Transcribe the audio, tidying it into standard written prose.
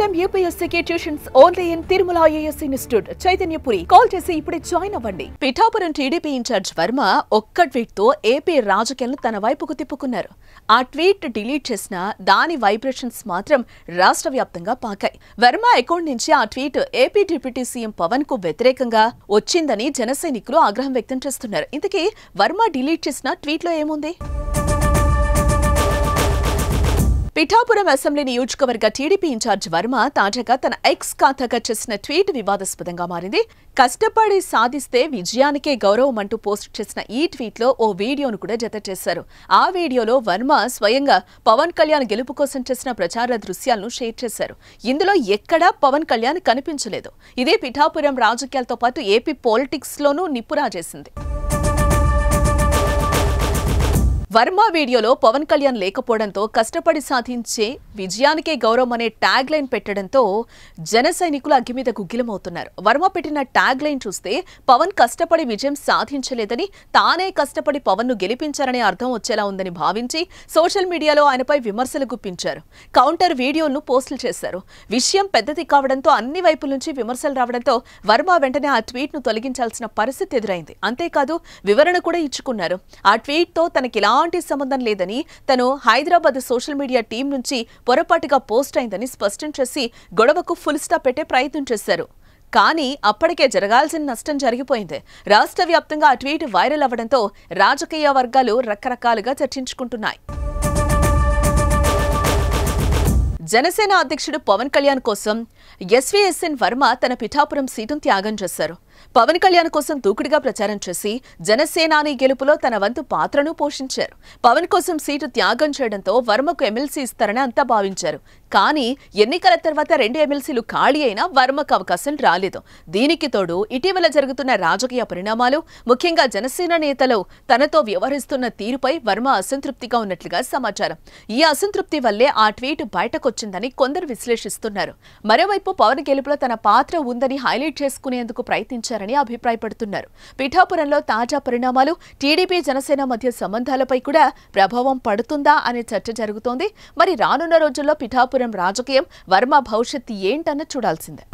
IIM UPSC tuitions only in Tirumala IAS institute Chaitanyapuri. Call చేసి ఇప్పుడే join అవ్వండి. పిఠాపురం టీడీపీ ఇన్ఛార్జ్ వర్మ ఒక్క ట్వీట్ తో ఏపీ రాజకీయాలను తన వైపుకు తిప్పుకున్నారు. ఆ ట్వీట్ డిలీట్ చేసినా దాని వైబ్రేషన్స్ మాత్రం రాష్ట్ర వ్యాప్తంగా పాకాయి. వర్మ అకౌంట్ నుంచి ఆ tweet AP deputy CM Pawan కు వ్యతిరేకంగా వచ్చిందని జన సైనికులు ఆగ్రహం వ్యక్తం చేస్తున్నారు. ఇంతకీ వర్మ డిలీట్ చేసిన ట్వీట్ లో ఏముంది? పిఠాపురం అసెంబ్లీ నియోజకవర్గ టీడీపీ ఇన్ఛార్జ్ వర్మ తాజాగా తన ఎక్స్ ఖాతాగా చేసిన ట్వీట్ వివాదాస్పదంగా మారింది. కష్టపడి సాధిస్తే విజయానికే గౌరవం అంటూ పోస్ట్ చేసిన ఈ ట్వీట్ లో ఓ వీడియోను కూడా జత చేశారు. ఆ వీడియోలో వర్మ స్వయంగా పవన్ కళ్యాణ్ గెలుపు కోసం చేసిన ప్రచార దృశ్యాలను షేర్ చేశారు. ఇందులో ఎక్కడా పవన్ కళ్యాణ్ కనిపించలేదు. ఇదే పిఠాపురం రాజకీయాలతో పాటు ఏపీ పాలిటిక్స్ లోనూ నిప్పు రాజేసింది. వర్మ వీడియోలో పవన్ కళ్యాణ్ లేకపోవడంతో కష్టపడి సాధించే విజయానికే గౌరవం అనే ట్యాగ్ లైన్ పెట్టడంతో జన సైనికులు అగ్గి మీద గుగ్గిలమవుతున్నారు. వర్మ పెట్టిన ట్యాగ్ లైన్ చూస్తే పవన్ కష్టపడి విజయం సాధించలేదని, తానే కష్టపడి పవన్ ను గెలిపించారనే అర్థం వచ్చేలా ఉందని భావించి సోషల్ మీడియాలో ఆయనపై విమర్శలు గుప్పించారు. కౌంటర్ వీడియోలను పోస్టులు చేశారు. విషయం పెద్దది కావడంతో అన్ని వైపుల నుంచి విమర్శలు రావడంతో వర్మ వెంటనే ఆ ట్వీట్ ను తొలగించాల్సిన పరిస్థితి ఎదురైంది. అంతేకాదు వివరణ కూడా ఇచ్చుకున్నారు. ఆ ట్వీట్ తో తనకి ఎలాంటి సంబంధం లేదని, తను హైదరాబాద్ సోషల్ మీడియా టీం నుంచి పొరపాటుగా పోస్ట్ అయిందని స్పష్టం చేసి గొడవకు ఫుల్ స్టాప్ పెట్టే ప్రయత్నం చేశారు. కానీ అప్పటికే జరగాల్సిన నష్టం జరిగిపోయింది. రాష్ట్ర వ్యాప్తంగా ఆ ట్వీట్ వైరల్ అవ్వడంతో రాజకీయ వర్గాలు రకరకాలుగా చర్చించుకుంటున్నాయి. జనసేన అధ్యక్షుడు పవన్ కళ్యాణ్ కోసం ఎస్వీఎస్ఎన్ వర్మ తన పిఠాపురం సీటును త్యాగం చేశారు. పవన్ కళ్యాణ్ కోసం దూకుడుగా ప్రచారం చేసి జనసేనాని గెలుపులో తన వంతు పాత్రను పోషించారు. పవన్ కోసం సీటు త్యాగం చేయడంతో వర్మకు ఎమ్మెల్సీ ఇస్తారని అంతా భావించారు. కానీ ఎన్నికల తర్వాత 2 ఎమ్మెల్సీలు ఖాళీ అయినా వర్మకు అవకాశం రాలేదు. దీనికి తోడు ఇటీవల జరుగుతున్న రాజకీయ పరిణామాలు, ముఖ్యంగా జనసేన నేతలు తనతో వ్యవహరిస్తున్న తీరుపై వర్మ అసంతృప్తిగా ఉన్నట్లుగా సమాచారం. ఈ అసంతృప్తి వల్లే ఆ ట్వీట్ బయటకొచ్చిందని కొందరు విశ్లేషిస్తున్నారు. మరోవైపు పవన్ గెలుపులో తన పాత్ర ఉందని హైలైట్ చేసుకునేందుకు ప్రయత్నించారని అభిప్రాయపడుతున్నారు. పిఠాపురంలో తాజా పరిణామాలు టీడీపీ జనసేన మధ్య సంబంధాలపై కూడా ప్రభావం పడుతుందా అనే చర్చ జరుగుతోంది. మరి రానున్న రోజుల్లో పిఠాపురం రాజకీయం వర్మ భవిష్యత్తు ఏంటన్న చూడాల్సిందే.